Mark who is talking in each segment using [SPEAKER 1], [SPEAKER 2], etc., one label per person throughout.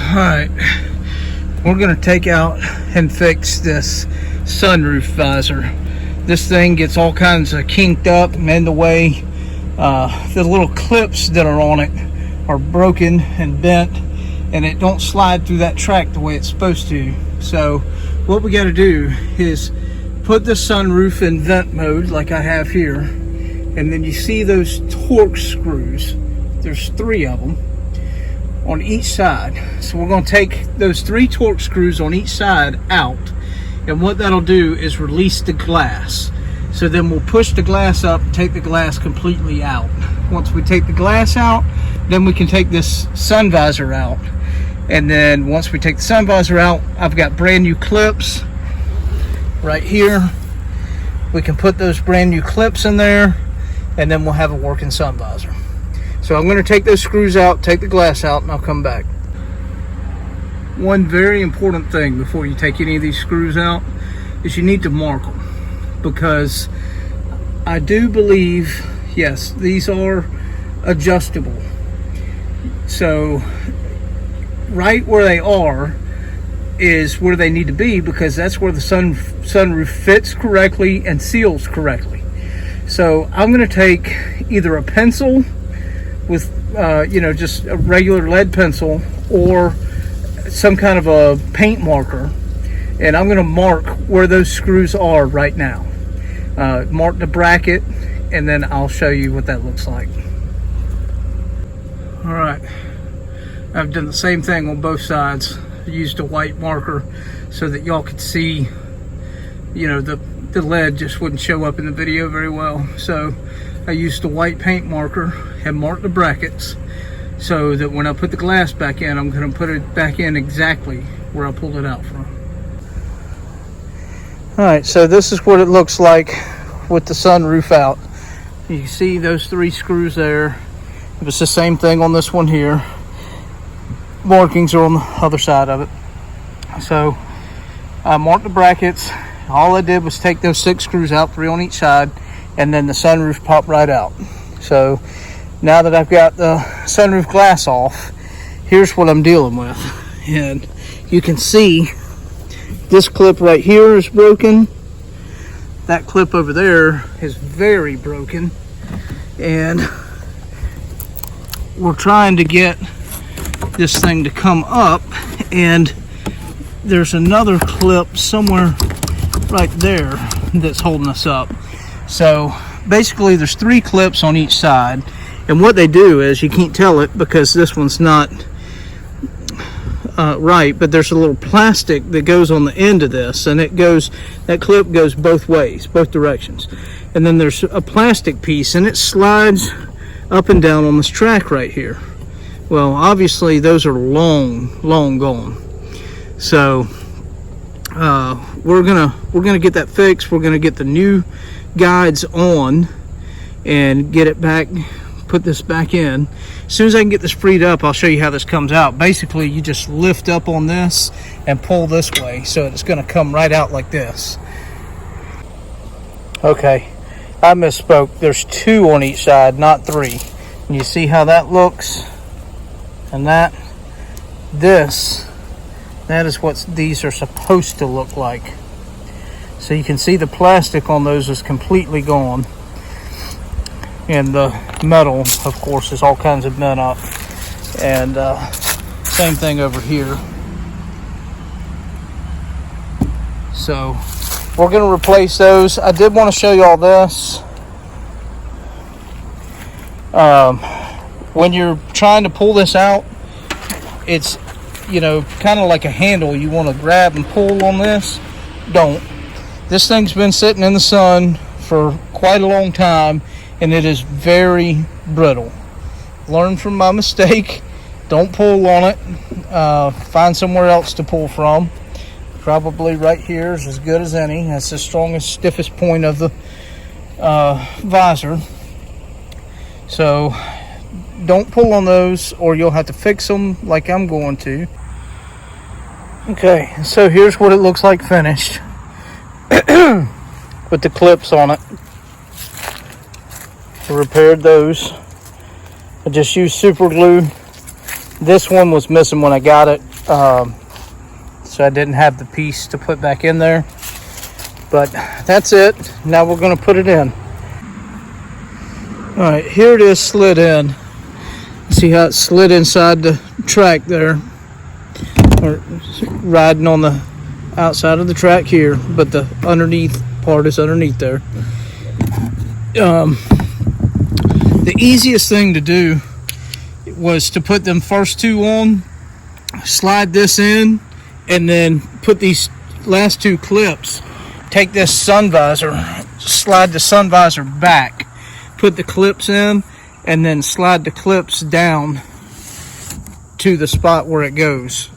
[SPEAKER 1] Alright, we're going to take out and fix this sunroof visor. This thing gets all kinds of kinked up and in the way. The little clips that are on it are broken and bent, and it don't slide through that track the way it's supposed to. So what we got to do is put the sunroof in vent mode like I have here, and then you see those torque screws. There's 3 of them on each side. So we're going to take those 3 torque screws on each side out, and what that'll do is release the glass. So then we'll push the glass up, take the glass completely out. Once we take the glass out, then we can take this sun visor out. And then once we take the sun visor out, I've got brand new clips right here. We can put those brand new clips in there, and then we'll have a working sun visor. So I'm going to take those screws out, take the glass out, and I'll come back. One very important thing before you take any of these screws out is you need to mark them, because I do believe, yes, these are adjustable. So right where they are is where they need to be, because that's where the sunroof fits correctly and seals correctly. So I'm going to take either a pencil with just a regular lead pencil, or some kind of a paint marker, and I'm going to mark where those screws are right now. Mark the bracket, and then I'll show you what that looks like. Alright, I've done the same thing on both sides. I used a white marker so that y'all could see, the lead just wouldn't show up in the video very well. So I used a white paint marker and marked the brackets, so that when I put the glass back in, I'm going to put it back in exactly where I pulled it out from. Alright, so this is what it looks like with the sunroof out. You can see those 3 screws there. It was the same thing on this one here. Markings are on the other side of it. So I marked the brackets. All I did was take those 6 screws out, 3 on each side, and then the sunroof popped right out. So now that I've got the sunroof glass off, here's what I'm dealing with. And you can see this clip right here is broken. That clip over there is very broken. And we're trying to get this thing to come up, and there's another clip somewhere right there that's holding us up. So basically there's 3 clips on each side, and what they do is, you can't tell it because this one's not right, but there's a little plastic that goes on the end of this, and that clip goes both ways, both directions. And then there's a plastic piece, and it slides up and down on this track right here. Well, obviously those are long gone. So we're gonna get that fixed. We're gonna get the new guides on and get it back, put this back in. As soon as I can get this freed up, I'll show you how this comes out. Basically, you just lift up on this and pull this way, so it's gonna come right out like this. Okay, I misspoke. There's 2 on each side, not 3. And you see how that looks? And that is what these are supposed to look like. So you can see the plastic on those is completely gone, and the metal, of course, is all kinds of bent up. And same thing over here. So we're going to replace those. I did want to show you all this. When you're trying to pull this out, it's kind of like a handle. You want to grab and pull on this. Don't. This thing's been sitting in the sun for quite a long time, and it is very brittle. Learn from my mistake. Don't pull on it. Find somewhere else to pull from. Probably right here is as good as any. That's the strongest, stiffest point of the visor. So don't pull on those, or you'll have to fix them like I'm going to. Okay, so here's what it looks like finished with the clips on it. I repaired those. I just used super glue, This one was missing when I got it, so I didn't have the piece to put back in there. But that's it. Now we're going to put it in. All right, here it is slid in. See how it slid inside the track there, or riding on the outside of the track here, but the underneath part is underneath there. The easiest thing to do was to put them first two on, slide this in, and then put these last two clips. Take this sun visor, slide the sun visor back, put the clips in, and then slide the clips down to the spot where it goes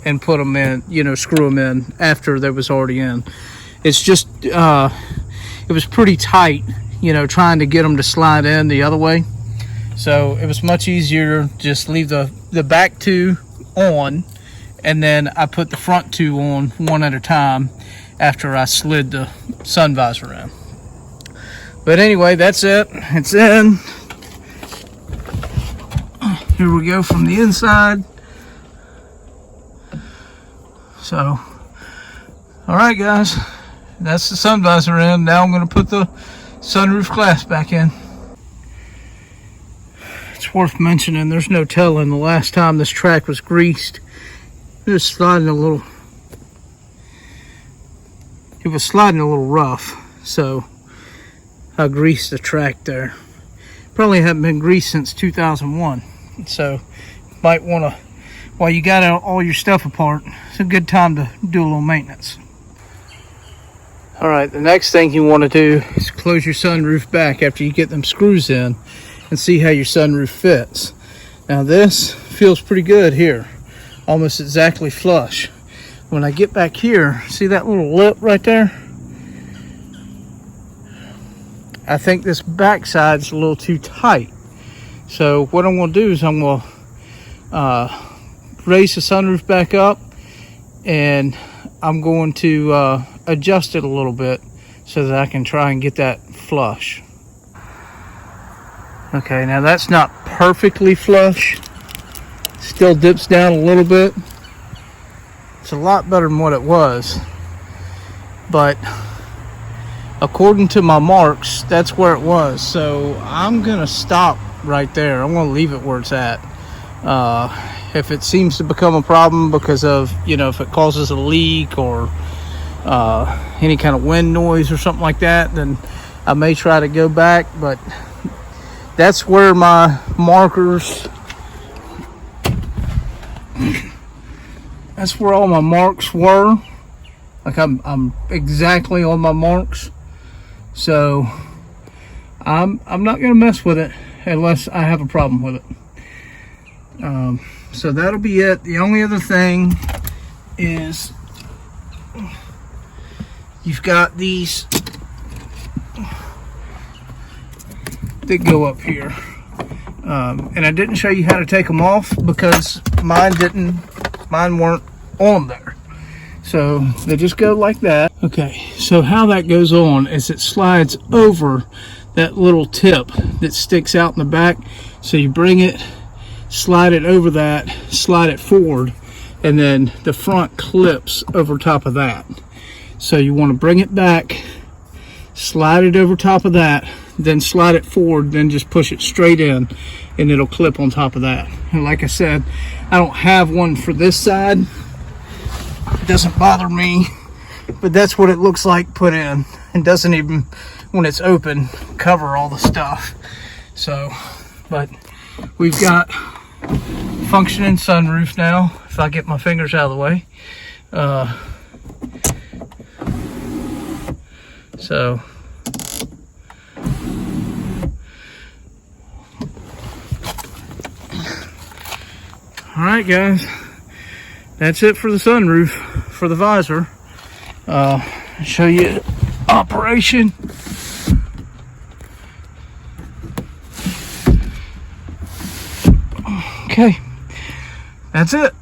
[SPEAKER 1] and put them in, you know, screw them in after they was already in. It's just, it was pretty tight, you know, trying to get them to slide in the other way. So it was much easier just leave the back two on, and then I put the front two on one at a time after I slid the sun visor in. But anyway, that's it. It's in. Here we go from the inside. So, all right, guys, that's the sun visor in. Now I'm going to put the sunroof glass back in. It's worth mentioning, there's no telling the last time this track was greased. It was sliding a little. It was sliding a little rough, so I greased the track there. Probably haven't been greased since 2001. So might want to, while you got all your stuff apart, it's a good time to do a little maintenance. All right, the next thing you want to do is close your sunroof back after you get them screws in and see how your sunroof fits. Now this feels pretty good here, almost exactly flush. When I get back here, see that little lip right there? I think this back side's a little too tight. So what I'm going to do is I'm going to raise the sunroof back up, and I'm going to adjust it a little bit so that I can try and get that flush. Okay, now that's not perfectly flush. Still dips down a little bit. It's a lot better than what it was. But according to my marks, that's where it was. So I'm going to stop right there. I'm going to leave it where it's at. If it seems to become a problem because of, you know, if it causes a leak or any kind of wind noise or something like that, then I may try to go back. But that's where my markers, that's where all my marks were. Like I'm exactly on my marks. So I'm not going to mess with it unless I have a problem with it. So that'll be it. The only other thing is you've got these that go up here. And I didn't show you how to take them off because mine weren't on there. So they just go like that. Okay, so how that goes on is it slides over that little tip that sticks out in the back. So you bring it, slide it over that, slide it forward, and then the front clips over top of that. So you want to bring it back, slide it over top of that, then slide it forward, then just push it straight in, and it'll clip on top of that. And like I said, I don't have one for this side. It doesn't bother me, but that's what it looks like put in. It doesn't even, when it's open, cover all the stuff. So, but we've got functioning sunroof now, if I get my fingers out of the way. So all right, guys, that's it for the sunroof, for the visor. Show you operation. Okay, that's it.